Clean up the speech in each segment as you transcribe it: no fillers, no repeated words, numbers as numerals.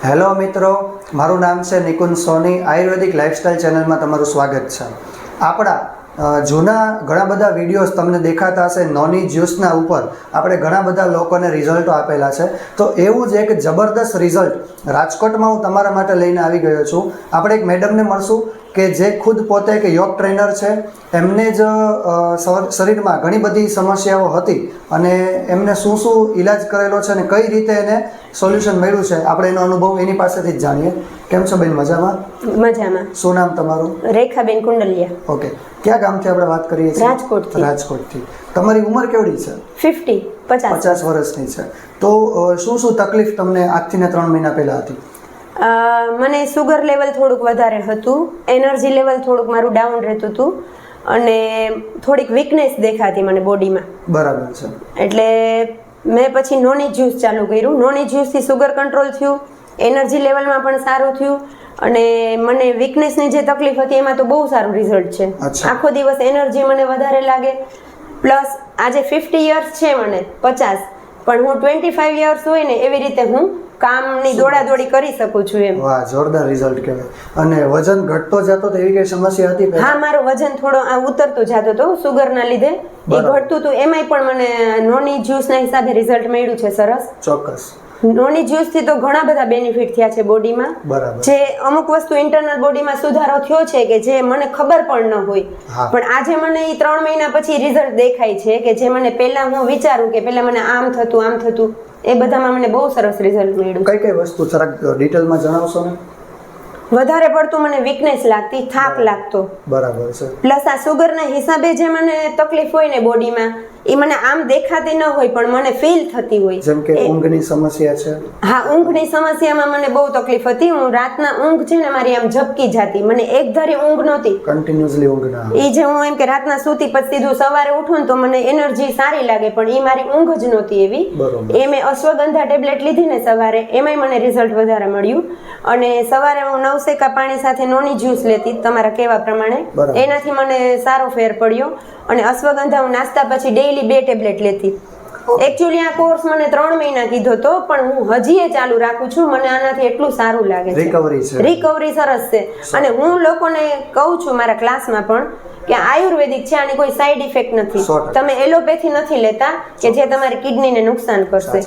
Hello મિત્રો, મારું નામ છે નિકુંજ સોની. આયુર્વેદિક લાઇફસ્ટાઇલ ચેનલમાં તમારું સ્વાગત છે. આપણા જૂના ઘણા બધા વિડીયોઝ તમને દેખાતા હશે નોની જ્યુસના ઉપર. આપણે ઘણા બધા લોકોને રિઝલ્ટો આપેલા છે. તો એવું જ એક જબરદસ્ત રિઝલ્ટ રાજકોટમાં હું તમારા માટે લઈને આવી ગયો છું. આપણે એક મેડમને મળશું કે જે ખુદ પોતે એક યોગ ટ્રેનર છે. એમને જ શરીરમાં ઘણી બધી સમસ્યાઓ હતી અને એમને શું શું ઈલાજ કરેલો છે અને કઈ રીતે એને સોલ્યુશન મળ્યું છે, આપણે એનો અનુભવ એની પાસેથી જ જાણીએ. કેમ છો બેન? મજામાં? મજામાં. શું નામ તમારું? રેખાબેન કુંડલિયા. ઓકે, ક્યાં ગામથી આપણે વાત કરીએ છીએ? રાજકોટથી. રાજકોટથી. તમારી ઉંમર કેવડી છે? 50 વર્ષની છે. તો શું શું તકલીફ તમને આજથી ને 3 મહિના પહેલા હતી? મને સુગર લેવલ થોડુંક વધારે હતું, એનર્જી લેવલ થોડુંક મારું ડાઉન રહેતું હતું અને થોડીક વીકનેસ દેખાતી મને બોડીમાં. બરાબર છે. એટલે મેં પછી નોની જ્યુસ ચાલુ કર્યું. નોની જ્યુસથી સુગર કંટ્રોલ થયું, એનર્જી લેવલમાં પણ સારું થયું અને મને વીકનેસની જે તકલીફ હતી એમાં તો બહુ સારું રિઝલ્ટ છે. આખો દિવસ એનર્જી મને વધારે લાગે. પ્લસ આજે 50 યર્સ છે મને, 50, પણ હું 25 યર્સ હોય ને એવી રીતે હું કામની દોડાદોડી કરી શકું છું એમ. વાહ, જોરદાર રિઝલ્ટ કહેવાય. અને વજન ઘટતો જતો તો એવી કઈ સમસ્યા હતી? હા, મારો વજન થોડો ઉતરતો જતો હતો સુગરના લીધે, એ ઘટતું હતું. એમાંય પણ મને નોની જ્યુસના હિસાબે રિઝલ્ટ મળ્યું છે સરસ. ચોક્કસ. નોની જ્યુસથી તો ઘણા બધા બેનિફિટ થયા છે બોડીમાં. જે અમુક વસ્તુ ઇન્ટરનલ બોડીમાં સુધારો થયો છે કે જે મને ખબર પણ ન હોય, પણ આજે મને એ 3 મહિના પછી રિઝલ્ટ દેખાય છે કે જે મને પહેલા હું વિચારું કે પહેલા મને આમ થતું, એ બધામાં મને બહુ સરસ રિઝલ્ટ મળ્યું. કઈ કઈ વસ્તુ જરાક ડિટેલમાં જણાવશો ને? વધારે પડતું મને વીકનેસ લાગતી, થાક લાગતો. બરાબર છે. પ્લસ આ સુગરના હિસાબે જે મને તકલીફ હોય ને બોડીમાં, એ મને આમ દેખાતી ન હોય પણ મને ફીલ થતી હોય. જેમ કે ઊંઘની સમસ્યા છે? હા, ઊંઘની સમસ્યામાં મને બહુ તકલીફ હતી. હું રાતના ઊંઘ છે ને મારી આમ ઝપકી જાતી, મને એક ધારી ઊંઘ નહોતી. કન્ટિન્યુઅસલી ઊંઘ ના આવે. એ જે હું એમ કે રાતના સૂતી પછી સીધું સવારે ઉઠું ને તો મને એનર્જી સારી લાગે, પણ એ મારી ઊંઘ જ નહોતી એવી. એ મેં અશ્વગંધા ટેબ્લેટ લીધી ને સવારે, એમાંય મને રિઝલ્ટ વધારે મળ્યું. અને સવારે હું નવસેકા પાણી સાથે નોની જ્યુસ લેતી તમારા કહેવા પ્રમાણે, એનાથી મને સારો ફેર પડ્યો. અને અશ્વગંધા હું નાસ્તા પછી ડેઈલી 2 ટેબ્લેટ લેતી. એકચ્યુઅલી આ કોર્સ મને 3 મહિના કીધો હતો, પણ હું હજી ચાલુ રાખું છું. મને આનાથી એટલું સારું લાગે છે. રિકવરી સરસ છે. અને હું લોકોને કહું છું મારા ક્લાસમાં પણ કે આયુર્વેદિક છે, આની કોઈ સાઈડ ઇફેક્ટ નથી. તમે એલોપેથી નથી લેતા કે જે તમારી કિડનીને નુકસાન કરશે.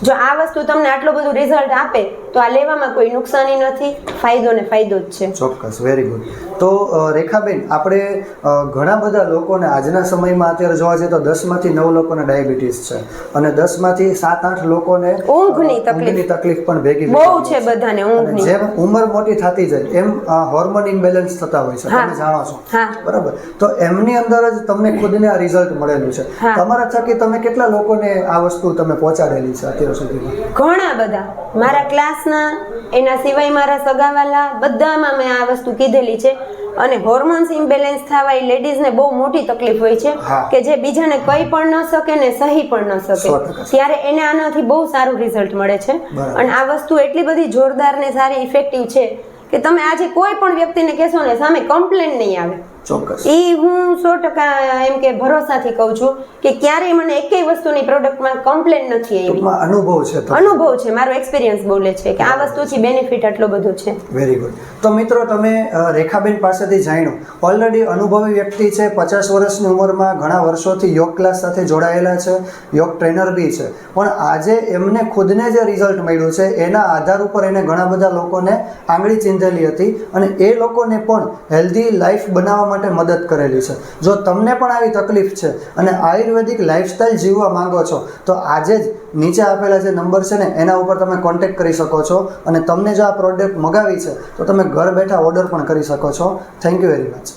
જો આ વસ્તુ તમને આટલું બધું રિઝલ્ટ આપે તો આ લેવામાં કોઈ નુકસાની નથી, ફાયદો ને ફાયદો જ છે. ચોક્કસ, વેરી ગુડ. તો રેખાબેન, આપણે ઘણા બધા લોકોને આજના સમયમાં અત્યારે જોવા જઈએ તો 10માંથી 9 લોકોને ડાયાબિટીસ છે અને 10માંથી 7-8 લોકોને ઊંઘની તકલીફ પણ ભેગી બહુ છે બધાને. ઊંઘની જેમ ઉંમર મોટી થતી જાય એમ હોર્મોન ઇમ્બેલેન્સ થતા હોય છે, તમે જાણો છો. બરાબર. તો એમની અંદર જ તમને ખુદને આ રિઝલ્ટ મળેલું છે. તમારા થકી તમે કેટલા લોકોને આ વસ્તુ તમે પહોંચાડેલી છે અત્યાર સુધીમાં? ઘણા બધા. મારા ક્લાસના, એના સિવાય મારા સગાવાલા, બધામાં મેં આ વસ્તુ કીધેલી છે. અને હોર્મોન્સ ઇમ્બેલેન્સ થવા એ લેડીઝને બહુ મોટી તકલીફ હોય છે કે જે બીજાને કઈ પણ ન શકે ને સહી પણ ન શકે, ત્યારે એને આનાથી બહુ સારું રિઝલ્ટ મળે છે. અને આ વસ્તુ એટલી બધી જોરદાર ને સારી ઇફેક્ટિવ છે કે તમે આજે કોઈ પણ વ્યક્તિને કહેશો ને સામે કમ્પ્લેન નહીં આવે. ચોક્કસ. એ હું 100% એમ કે ભરોસાથી કહું છું કે ક્યારેય મને એકેય વસ્તુની પ્રોડક્ટમાં કમ્પ્લેન નથી આવી. અનુભવ છે, મારો એક્સપિરિયન્સ બોલે છે કે આ વસ્તુથી બેનિફિટ આટલો બધો છે. Very good. તો મિત્રો, તમે રેખાબેન પાસેથી જાણ્યું. ઓલરેડી અનુભવી વ્યક્તિ છે, 50 વર્ષની ઉંમરમાં, ઘણા વર્ષોથી યોગ ક્લાસ સાથે જોડાયેલા છે, યોગ ટ્રેનર બી છે. પણ આજે એમને ખુદને જે રિઝલ્ટ મળ્યું છે એના આધાર ઉપર એને ઘણા બધા લોકોને આંગળી ચીંધેલી હતી અને એ લોકોને પણ હેલ્ધી લાઈફ બનાવવા માટે મદદ કરેલી છે. જો તમને પણ આવી તકલીફ છે અને આયુર્વેદિક લાઈફસ્ટાઈલ જીવવા માંગો છો તો આજે જ નીચે આપેલા જે નંબર છે ને એના ઉપર તમે કોન્ટેક્ટ કરી શકો છો. અને તમને જો આ પ્રોડક્ટ મગાવી છે તો તમે ઘર બેઠા ઓર્ડર પણ કરી શકો છો. Thank you very much.